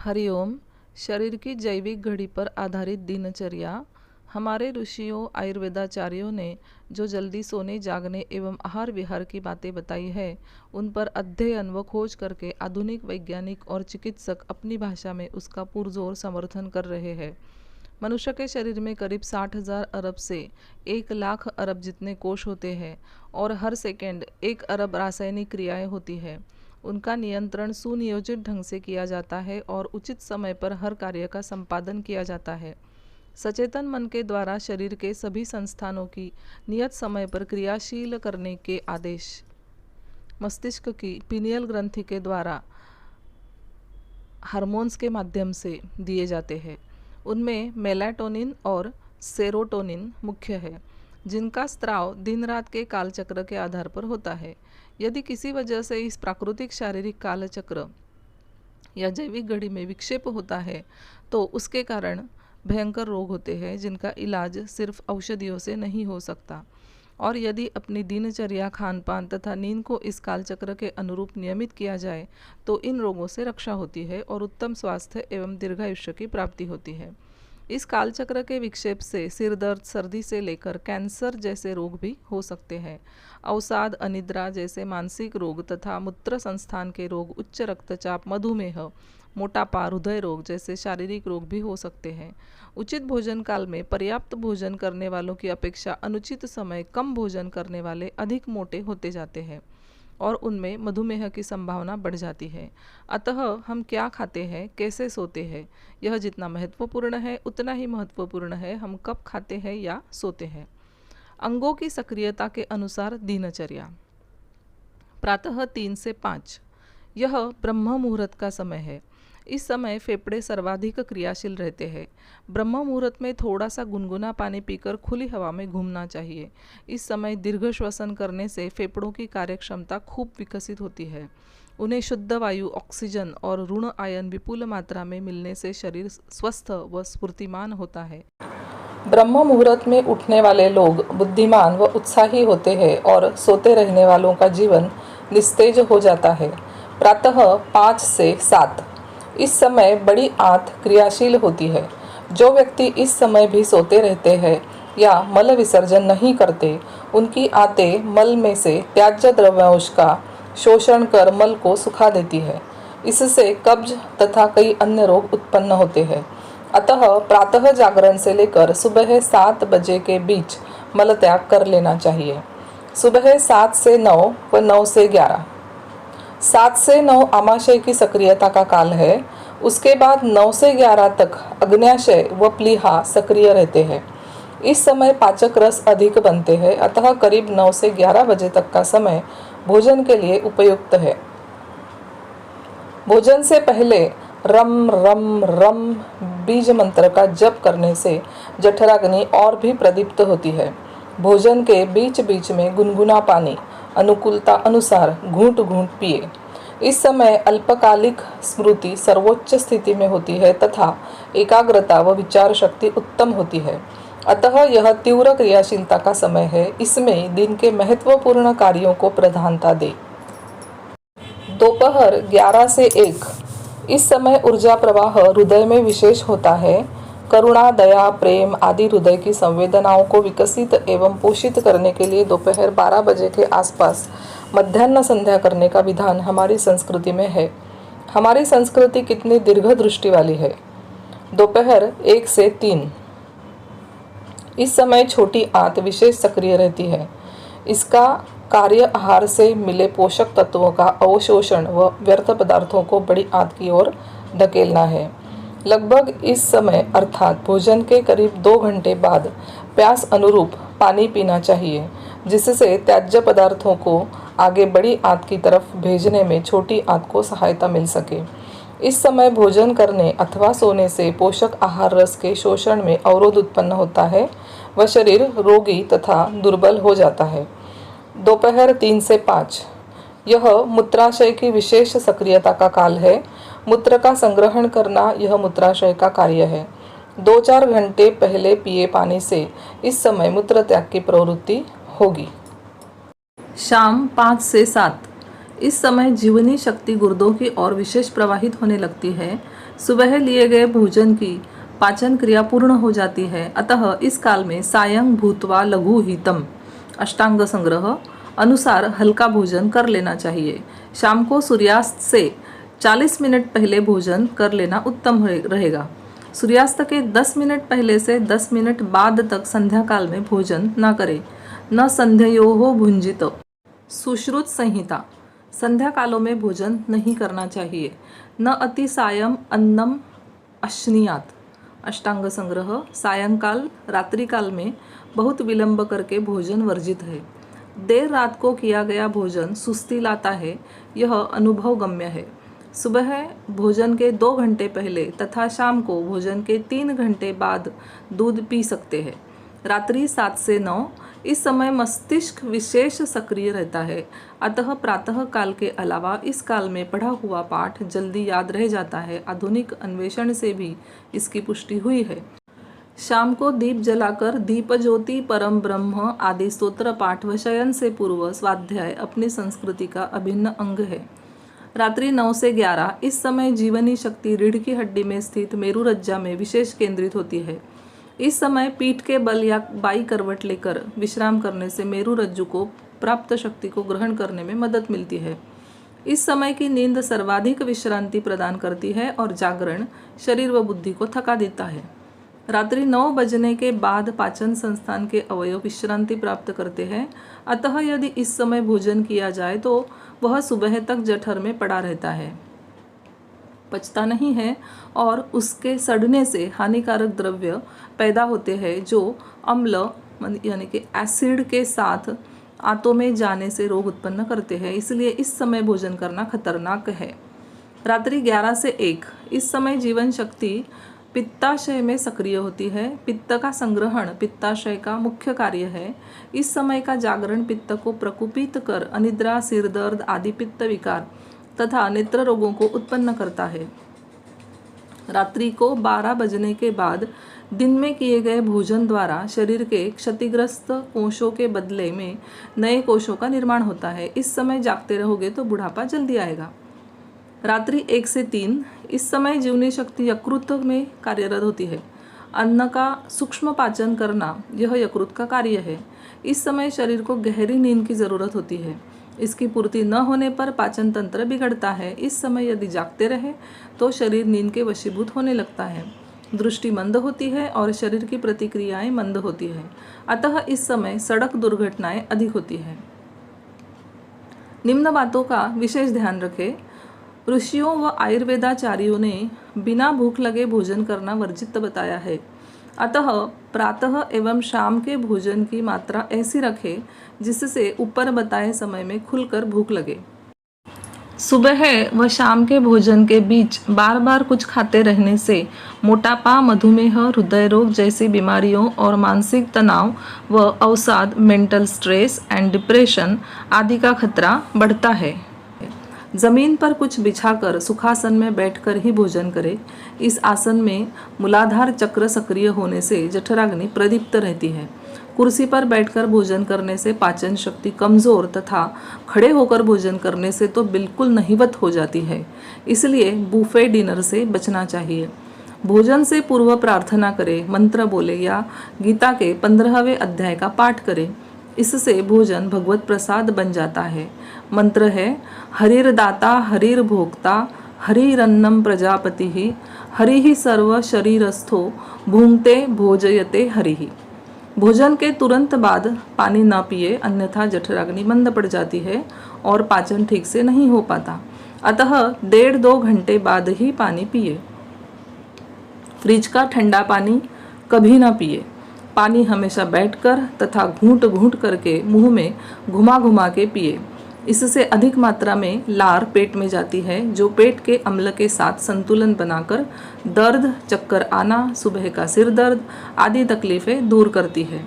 हरिओम। शरीर की जैविक घड़ी पर आधारित दिनचर्या। हमारे ऋषियों आयुर्वेदाचार्यों ने जो जल्दी सोने जागने एवं आहार विहार की बातें बताई है, उन पर अध्ययन व खोज करके आधुनिक वैज्ञानिक और चिकित्सक अपनी भाषा में उसका पुरजोर समर्थन कर रहे हैं। मनुष्य के शरीर में करीब 60,000 अरब से 1 लाख अरब जितने कोष होते हैं और हर सेकंड 1 अरब रासायनिक क्रियाएं होती है। उनका नियंत्रण सुनियोजित ढंग से किया जाता है और उचित समय पर हर कार्य का संपादन किया जाता है। सचेतन मन के द्वारा शरीर के सभी संस्थानों की नियत समय पर क्रियाशील करने के आदेश मस्तिष्क की पीनियल ग्रंथि के द्वारा हार्मोन्स के माध्यम से दिए जाते हैं। उनमें मेलाटोनिन और सेरोटोनिन मुख्य है, जिनका स्त्राव दिन रात के कालचक्र के आधार पर होता है। यदि किसी वजह से इस प्राकृतिक शारीरिक कालचक्र या जैविक घड़ी में विक्षेप होता है तो उसके कारण भयंकर रोग होते हैं, जिनका इलाज सिर्फ औषधियों से नहीं हो सकता। और यदि अपनी दिनचर्या, खान पान तथा नींद को इस कालचक्र के अनुरूप नियमित किया जाए तो इन रोगों से रक्षा होती है और उत्तम स्वास्थ्य एवं दीर्घायुष्य की प्राप्ति होती है। इस कालचक्र के विक्षेप से सिर दर्द, सर्दी से लेकर कैंसर जैसे रोग भी हो सकते हैं। अवसाद, अनिद्रा जैसे मानसिक रोग तथा मूत्र संस्थान के रोग, उच्च रक्तचाप, मधुमेह, मोटापा, हृदय रोग जैसे शारीरिक रोग भी हो सकते हैं। उचित भोजन काल में पर्याप्त भोजन करने वालों की अपेक्षा अनुचित समय कम भोजन करने वाले अधिक मोटे होते जाते हैं और उनमें मधुमेह की संभावना बढ़ जाती है। अतः हम क्या खाते हैं, कैसे सोते हैं, यह जितना महत्वपूर्ण है उतना ही महत्वपूर्ण है हम कब खाते हैं या सोते हैं। अंगों की सक्रियता के अनुसार दिनचर्या। प्रातः 3 से 5 यह ब्रह्म मुहूर्त का समय है। इस समय फेफड़े सर्वाधिक क्रियाशील रहते हैं। ब्रह्म मुहूर्त में थोड़ा सा गुनगुना पानी पीकर खुली हवा में घूमना चाहिए। इस समय दीर्घ श्वसन करने से फेफड़ों की कार्यक्षमता खूब विकसित होती है। उन्हें शुद्ध वायु, ऑक्सीजन और ऋण आयन विपुल मात्रा में मिलने से शरीर स्वस्थ व स्फूर्तिमान होता है। ब्रह्म मुहूर्त में उठने वाले लोग बुद्धिमान व उत्साही होते हैं और सोते रहने वालों का जीवन निस्तेज हो जाता है। प्रातः 5 से 7 इस समय बड़ी आंत क्रियाशील होती है। जो व्यक्ति इस समय भी सोते रहते हैं या मल विसर्जन नहीं करते, उनकी आंतें मल में से त्याज्य द्रव्यांश का शोषण कर मल को सुखा देती है। इससे कब्ज तथा कई अन्य रोग उत्पन्न होते हैं। अतः प्रातः जागरण से लेकर सुबह 7 बजे के बीच मल त्याग कर लेना चाहिए। सुबह 7 से 9 व 9 से 11। 7 से 9 आमाशय की सक्रियता का काल है। उसके बाद 9 से 11 तक अग्न्याशय व प्लीहा सक्रिय रहते हैं। इस समय पाचक रस अधिक बनते हैं, अतः करीब 9 से 11 बजे तक का समय भोजन के लिए उपयुक्त है। भोजन से पहले रम रम रम बीज मंत्र का जप करने से जठराग्नि और भी प्रदीप्त होती है। भोजन के बीच बीच में गुनगुना पानी अनुकूलता अनुसार घूंट घूंट पिए। इस समय अल्पकालिक स्मृति सर्वोच्च स्थिति में होती है तथा एकाग्रता व विचार शक्ति उत्तम होती है। अतः यह तीव्र क्रियाशीलता का समय है। इसमें दिन के महत्वपूर्ण कार्यों को प्रधानता दे। दोपहर 11 से 1 इस समय ऊर्जा प्रवाह हृदय में विशेष होता है। करुणा, दया, प्रेम आदि हृदय की संवेदनाओं को विकसित एवं पोषित करने के लिए दोपहर 12 बजे के आसपास मध्याह्न संध्या करने का विधान हमारी संस्कृति में है। हमारी संस्कृति कितनी दीर्घ दृष्टि वाली है। दोपहर 1 से 3 इस समय छोटी आंत विशेष सक्रिय रहती है। इसका कार्य आहार से मिले पोषक तत्वों का अवशोषण व व्यर्थ पदार्थों को बड़ी आंत की ओर धकेलना है। लगभग इस समय अर्थात भोजन के करीब 2 घंटे बाद प्यास अनुरूप पानी पीना चाहिए, जिससे त्याज्य पदार्थों को आगे बड़ी आंत की तरफ भेजने में छोटी आंत को सहायता मिल सके। इस समय भोजन करने अथवा सोने से पोषक आहार रस के शोषण में अवरोध उत्पन्न होता है व शरीर रोगी तथा दुर्बल हो जाता है। दोपहर 3 से 5 यह मूत्राशय की विशेष सक्रियता का काल है। मूत्र का संग्रहण करना यह मूत्राशय का कार्य है। 2-4 घंटे पहले पिए पानी से इस समय मूत्र त्याग की प्रवृत्ति होगी। शाम 5 से 7 इस समय जीवनी शक्ति गुर्दों की ओर विशेष प्रवाहित होने लगती है। सुबह लिए गए भोजन की पाचन क्रिया पूर्ण हो जाती है। अतः इस काल में सायं भूत्वा लघु हितम अष्टांग संग्रह अनुसार हल्का भोजन कर लेना चाहिए। शाम को सूर्यास्त से 40 मिनट पहले भोजन कर लेना उत्तम रहेगा। सूर्यास्त के 10 मिनट पहले से 10 मिनट बाद तक संध्या काल में भोजन न करें। न संध्यायोः भुंजित। सुश्रुत संहिता। संध्या कालों में भोजन नहीं करना चाहिए। न अति सायं अन्नम अश्नीयात। अष्टांग संग्रह। सायंकाल रात्रि काल में बहुत विलंब करके भोजन वर्जित है। देर रात को किया गया भोजन सुस्ती लाता है, यह अनुभव गम्य है। सुबह भोजन के 2 घंटे पहले तथा शाम को भोजन के 3 घंटे बाद दूध पी सकते हैं। रात्रि 7 से 9 इस समय मस्तिष्क विशेष सक्रिय रहता है, अतः प्रातः काल के अलावा इस काल में पढ़ा हुआ पाठ जल्दी याद रह जाता है। आधुनिक अन्वेषण से भी इसकी पुष्टि हुई है। शाम को दीप जलाकर दीप ज्योति परम ब्रह्म आदि स्तोत्र पाठ व शयन से पूर्व स्वाध्याय अपनी संस्कृति का अभिन्न अंग है। रात्रि 9 से 11 इस समय जीवनी शक्ति रीढ़ की हड्डी में स्थित मेरुरज्जा में विशेष केंद्रित होती है। इस समय पीठ के बल या बाई करवट लेकर विश्राम करने से मेरुरज्जु को प्राप्त शक्ति को ग्रहण करने में मदद मिलती है। इस समय की नींद सर्वाधिक विश्रांति प्रदान करती है और जागरण शरीर व बुद्धि को थका देता है। रात्रि 9 बजने के बाद पाचन संस्थान के अवयव विश्रांति प्राप्त करते हैं, अतः यदि इस समय भोजन किया जाए तो वह सुबह तक जठर में पड़ा रहता है, पचता नहीं है और उसके सड़ने से हानिकारक द्रव्य पैदा होते हैं जो अम्ल यानी कि एसिड के साथ आंतों में जाने से रोग उत्पन्न करते हैं। इसलिए इस समय भोजन करना खतरनाक है। रात्रि 11 से 1 इस समय जीवन शक्ति पित्ताशय में सक्रिय होती है। पित्त का संग्रहण पित्ताशय का मुख्य कार्य है। इस समय का जागरण पित्त को प्रकुपित कर अनिद्रा, सिर दर्द आदि पित्त विकार तथा नेत्र रोगों को उत्पन्न करता है। रात्रि को 12 बजने के बाद दिन में किए गए भोजन द्वारा शरीर के क्षतिग्रस्त कोशों के बदले में नए कोशों का निर्माण होता है। इस समय जागते रहोगे तो बुढ़ापा जल्दी आएगा। रात्रि 1 से 3 इस समय जीवनी शक्ति यकृत में कार्यरत होती है। अन्न का सूक्ष्म पाचन करना यह यकृत का कार्य है। इस समय शरीर को गहरी नींद की ज़रूरत होती है। इसकी पूर्ति न होने पर पाचन तंत्र बिगड़ता है। इस समय यदि जागते रहे तो शरीर नींद के वशीभूत होने लगता है, दृष्टि मंद होती है और शरीर की प्रतिक्रियाएं मंद होती है। अतः इस समय सड़क दुर्घटनाएं अधिक होती है। निम्न बातों का विशेष ध्यान रखें। ऋषियों व आयुर्वेदाचार्यों ने बिना भूख लगे भोजन करना वर्जित बताया है। अतः प्रातः एवं शाम के भोजन की मात्रा ऐसी रखें जिससे ऊपर बताए समय में खुलकर भूख लगे। सुबह व शाम के भोजन के बीच बार बार कुछ खाते रहने से मोटापा, मधुमेह, हृदय रोग जैसी बीमारियों और मानसिक तनाव व अवसाद, मेंटल स्ट्रेस एंड डिप्रेशन आदि का खतरा बढ़ता है। जमीन पर कुछ बिछाकर सुखासन में बैठकर ही भोजन करें। इस आसन में मूलाधार चक्र सक्रिय होने से जठराग्नि प्रदीप्त रहती है। कुर्सी पर बैठकर भोजन करने से पाचन शक्ति कमज़ोर तथा खड़े होकर भोजन करने से तो बिल्कुल नहीवत हो जाती है। इसलिए बुफे डिनर से बचना चाहिए। भोजन से पूर्व प्रार्थना करें, मंत्र बोले या गीता के 15वें अध्याय का पाठ करें। इससे भोजन भगवत प्रसाद बन जाता है। मंत्र है हरिर्दाता हरिर्भोक्ता हरिरन्नम प्रजापति हरिः सर्व शरीरस्थो भूंगते भोजयते हरिः। भोजन के तुरंत बाद पानी ना पिए, अन्यथा जठराग्नि मंद पड़ जाती है और पाचन ठीक से नहीं हो पाता। अतः 1.5-2 घंटे बाद ही पानी पिए। फ्रिज का ठंडा पानी कभी ना पिए। पानी हमेशा बैठकर तथा घूंट घूंट करके मुंह में घुमा घुमा के पिए। इससे अधिक मात्रा में लार पेट में जाती है जो पेट के अम्ल के साथ संतुलन बनाकर दर्द, चक्कर आना, सुबह का सिर दर्द आदि तकलीफ़ें दूर करती है।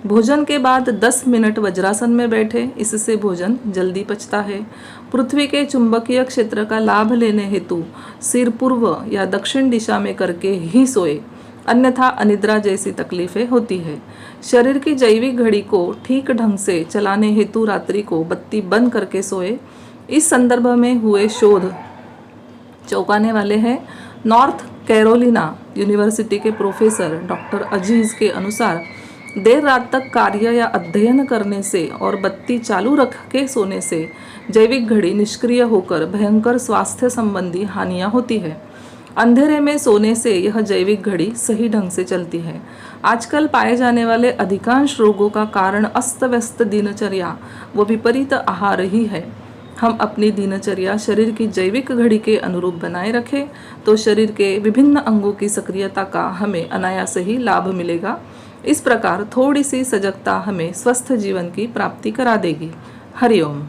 भोजन के बाद 10 मिनट वज्रासन में बैठे, इससे भोजन जल्दी पचता है। पृथ्वी के चुंबकीय क्षेत्र का लाभ लेने हेतु सिर पूर्व या दक्षिण दिशा में करके ही सोए, अन्यथा अनिद्रा जैसी तकलीफें होती है। शरीर की जैविक घड़ी को ठीक ढंग से चलाने हेतु रात्रि को बत्ती बंद करके सोए। इस संदर्भ में हुए शोध चौंकाने वाले हैं। नॉर्थ कैरोलिना यूनिवर्सिटी के प्रोफेसर डॉक्टर अजीज के अनुसार देर रात तक कार्य या अध्ययन करने से और बत्ती चालू रख के सोने से जैविक घड़ी निष्क्रिय होकर भयंकर स्वास्थ्य संबंधी हानियां होती है। अंधेरे में सोने से यह जैविक घड़ी सही ढंग से चलती है। आजकल पाए जाने वाले अधिकांश रोगों का कारण अस्त व्यस्त दिनचर्या व विपरीत आहार ही है। हम अपनी दिनचर्या शरीर की जैविक घड़ी के अनुरूप बनाए रखें तो शरीर के विभिन्न अंगों की सक्रियता का हमें अनायास ही लाभ मिलेगा। इस प्रकार थोड़ी सी सजगता हमें स्वस्थ जीवन की प्राप्ति करा देगी। हरिओम।